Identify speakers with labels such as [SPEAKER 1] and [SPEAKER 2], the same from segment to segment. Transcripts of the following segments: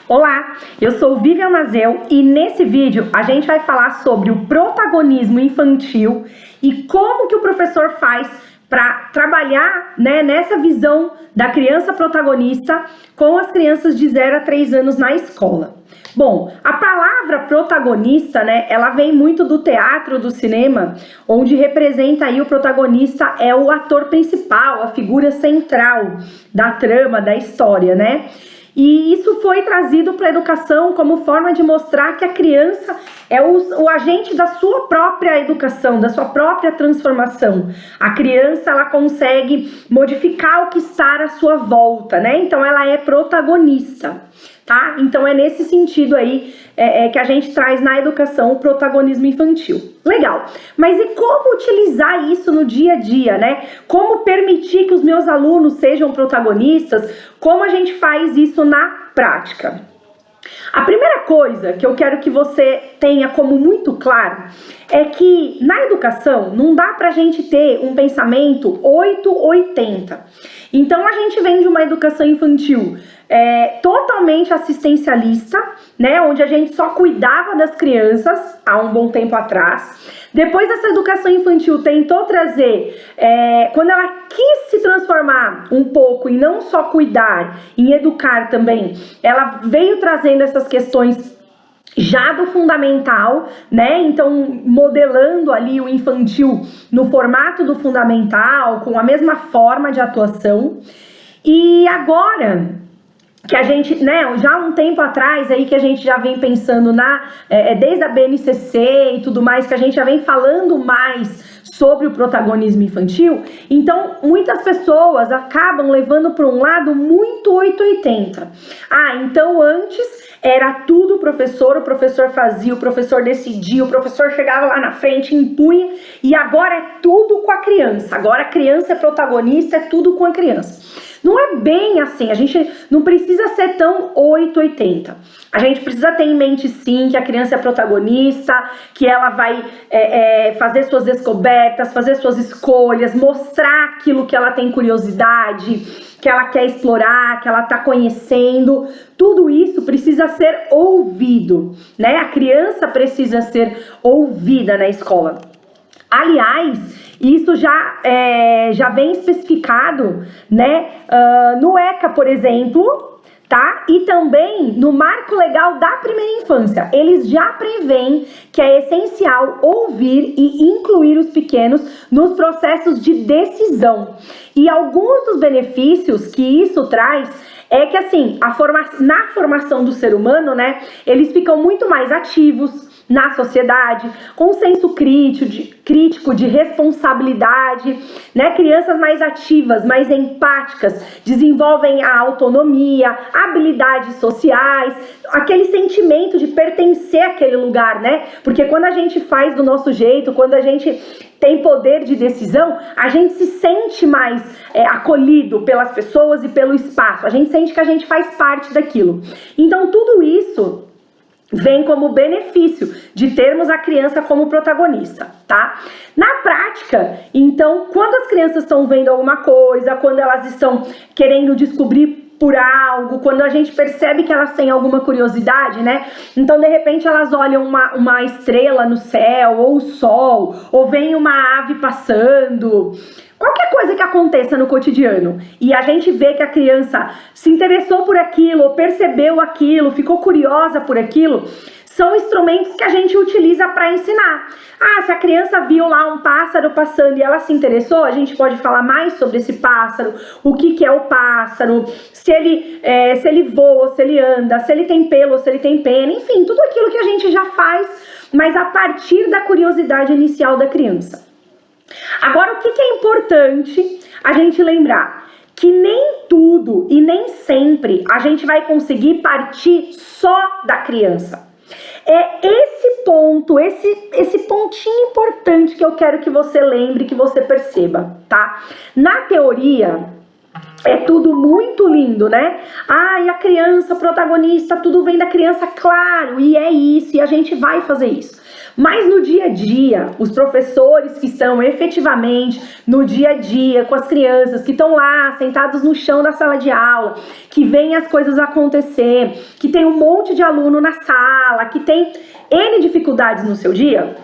[SPEAKER 1] Olá, eu sou Vivian Mazel e nesse vídeo a gente vai falar sobre o protagonismo infantil e como que o professor faz para trabalhar, nessa visão da criança protagonista com as crianças de 0 a 3 anos na escola. Bom, a palavra protagonista, ela vem muito do teatro, do cinema, onde representa aí o protagonista é o ator principal, a figura central da trama, da história, E isso foi trazido para a educação como forma de mostrar que a criança é o agente da sua própria educação, da sua própria transformação. A criança, ela consegue modificar o que está à sua volta, Então, ela é protagonista, tá? Então, é nesse sentido aí que a gente traz na educação o protagonismo infantil. Legal, mas e como utilizar isso no dia a dia, Como permitir que os meus alunos sejam protagonistas? Como a gente faz isso na prática? A primeira coisa que eu quero que você tenha como muito claro é que na educação não dá pra gente ter um pensamento 880. Então a gente vem de uma educação infantil totalmente assistencialista, onde a gente só cuidava das crianças há um bom tempo atrás. Depois essa educação infantil tentou trazer, quando ela quis se transformar um pouco em não só cuidar, em educar também, ela veio trazendo essas questões já do fundamental, Então, modelando ali o infantil no formato do fundamental, com a mesma forma de atuação. E agora que a gente, já há um tempo atrás aí que a gente já vem pensando desde a BNCC e tudo mais, que a gente já vem falando mais sobre o protagonismo infantil, então muitas pessoas acabam levando para um lado muito 880. Então antes era tudo o professor fazia, o professor decidia, o professor chegava lá na frente, impunha, e agora é tudo com a criança, agora a criança é protagonista, é tudo com a criança. Não é bem assim, a gente não precisa ser tão 880. A gente precisa ter em mente sim que a criança é protagonista, que ela vai fazer suas descobertas, fazer suas escolhas, mostrar aquilo que ela tem curiosidade, que ela quer explorar, que ela está conhecendo. Tudo isso precisa ser ouvido, A criança precisa ser ouvida na escola. Aliás, isso já vem especificado, no ECA, por exemplo, tá? E também no Marco Legal da Primeira Infância. Eles já prevêem que é essencial ouvir e incluir os pequenos nos processos de decisão. E alguns dos benefícios que isso traz é que, assim, na formação do ser humano, eles ficam muito mais ativos na sociedade, com senso crítico, de responsabilidade, Crianças mais ativas, mais empáticas, desenvolvem a autonomia, habilidades sociais, aquele sentimento de pertencer àquele lugar, Porque quando a gente faz do nosso jeito, quando a gente tem poder de decisão, a gente se sente mais acolhido pelas pessoas e pelo espaço, a gente sente que a gente faz parte daquilo. Então tudo isso vem como benefício de termos a criança como protagonista, tá? Na prática, então, quando as crianças estão vendo alguma coisa, quando elas estão querendo descobrir por algo, quando a gente percebe que elas têm alguma curiosidade, Então, de repente, elas olham uma estrela no céu, ou o sol, ou vem uma ave passando. Qualquer coisa que aconteça no cotidiano e a gente vê que a criança se interessou por aquilo, ou percebeu aquilo, ficou curiosa por aquilo, são instrumentos que a gente utiliza para ensinar. Se a criança viu lá um pássaro passando e ela se interessou, a gente pode falar mais sobre esse pássaro, o que é o pássaro, se ele voa, se ele anda, se ele tem pelo, se ele tem pena, enfim, tudo aquilo que a gente já faz, mas a partir da curiosidade inicial da criança. Agora, o que é importante a gente lembrar? Que nem tudo e nem sempre a gente vai conseguir partir só da criança. É esse ponto, esse pontinho importante que eu quero que você lembre, que você perceba, tá? Na teoria, é tudo muito lindo, né? Ai, a criança protagonista, tudo vem da criança, claro, e é isso, e a gente vai fazer isso. Mas no dia a dia, os professores que estão efetivamente no dia a dia com as crianças, que estão lá sentados no chão da sala de aula, que veem as coisas acontecer, que tem um monte de aluno na sala, que tem N dificuldades no seu dia,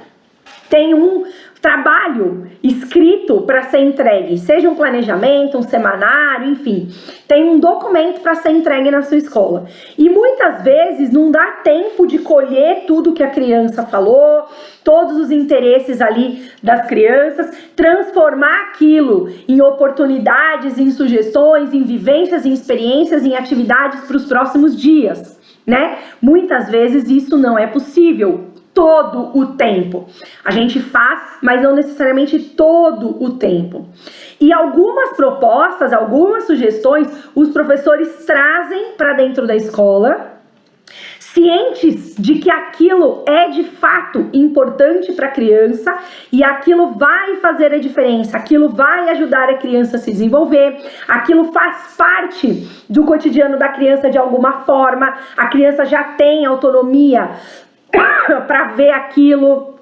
[SPEAKER 1] tem um trabalho escrito para ser entregue, seja um planejamento, um semanário, enfim, tem um documento para ser entregue na sua escola. E muitas vezes não dá tempo de colher tudo que a criança falou, todos os interesses ali das crianças, transformar aquilo em oportunidades, em sugestões, em vivências, em experiências, em atividades para os próximos dias, né? Muitas vezes isso não é possível todo o tempo. A gente faz, mas não necessariamente todo o tempo. E algumas propostas, algumas sugestões, os professores trazem para dentro da escola, cientes de que aquilo é de fato importante para a criança e aquilo vai fazer a diferença, aquilo vai ajudar a criança a se desenvolver, aquilo faz parte do cotidiano da criança de alguma forma, a criança já tem autonomia para ver aquilo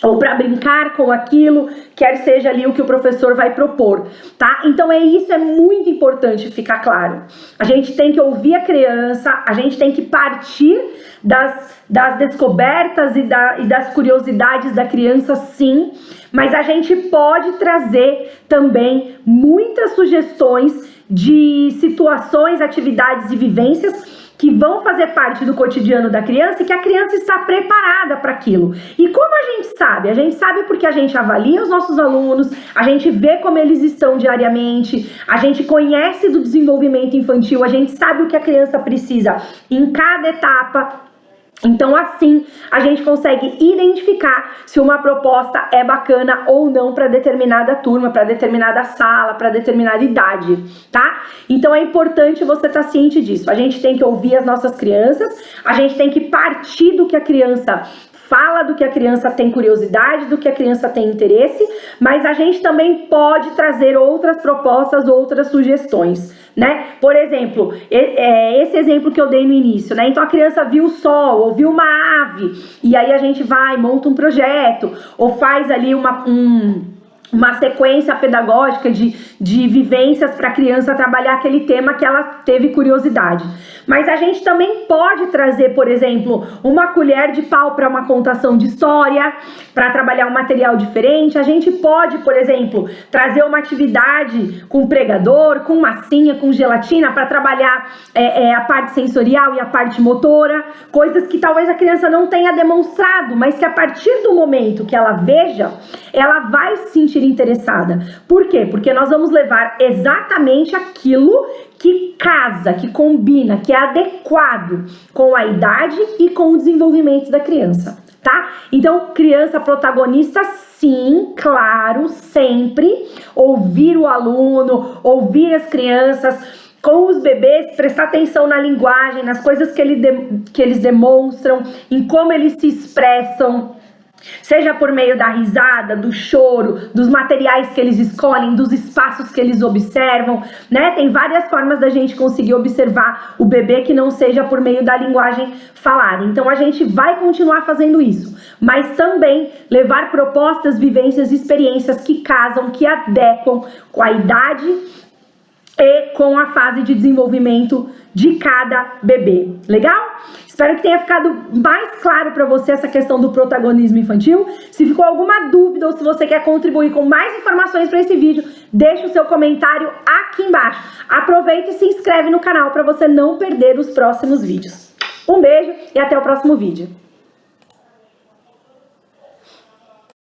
[SPEAKER 1] ou para brincar com aquilo, quer seja ali o que o professor vai propor, tá? Então isso é muito importante ficar claro. A gente tem que ouvir a criança, a gente tem que partir das descobertas e das curiosidades da criança, sim, mas a gente pode trazer também muitas sugestões de situações, atividades e vivências que vão fazer parte do cotidiano da criança e que a criança está preparada para aquilo. E como a gente sabe? A gente sabe porque a gente avalia os nossos alunos, a gente vê como eles estão diariamente, a gente conhece do desenvolvimento infantil, a gente sabe o que a criança precisa em cada etapa. Então, assim, a gente consegue identificar se uma proposta é bacana ou não para determinada turma, para determinada sala, para determinada idade, tá? Então, é importante você estar ciente disso. A gente tem que ouvir as nossas crianças, a gente tem que partir do que a criança fala, do que a criança tem curiosidade, do que a criança tem interesse, mas a gente também pode trazer outras propostas, outras sugestões, né? Por exemplo, esse exemplo que eu dei no início, né? Então a criança viu o sol, ou viu uma ave, e aí a gente vai, monta um projeto, ou faz ali uma sequência pedagógica de vivências para a criança trabalhar aquele tema que ela teve curiosidade. Mas a gente também pode trazer, por exemplo, uma colher de pau para uma contação de história, para trabalhar um material diferente. A gente pode, por exemplo, trazer uma atividade com pregador, com massinha, com gelatina, para trabalhar a parte sensorial e a parte motora, coisas que talvez a criança não tenha demonstrado, mas que a partir do momento que ela veja, ela vai se sentir interessada. Por quê? Porque nós vamos levar exatamente aquilo que casa, que combina, que é adequado com a idade e com o desenvolvimento da criança, tá? Então, criança protagonista, sim, claro, sempre. Ouvir o aluno, ouvir as crianças. Com os bebês, prestar atenção na linguagem, nas coisas que eles demonstram, em como eles se expressam. Seja por meio da risada, do choro, dos materiais que eles escolhem, dos espaços que eles observam, né? Tem várias formas da gente conseguir observar o bebê que não seja por meio da linguagem falada. Então a gente vai continuar fazendo isso, mas também levar propostas, vivências, experiências que casam, que adequam com a idade e com a fase de desenvolvimento de cada bebê. Legal? Espero que tenha ficado mais claro para você essa questão do protagonismo infantil. Se ficou alguma dúvida ou se você quer contribuir com mais informações para esse vídeo, deixe o seu comentário aqui embaixo. Aproveita e se inscreve no canal para você não perder os próximos vídeos. Um beijo e até o próximo vídeo.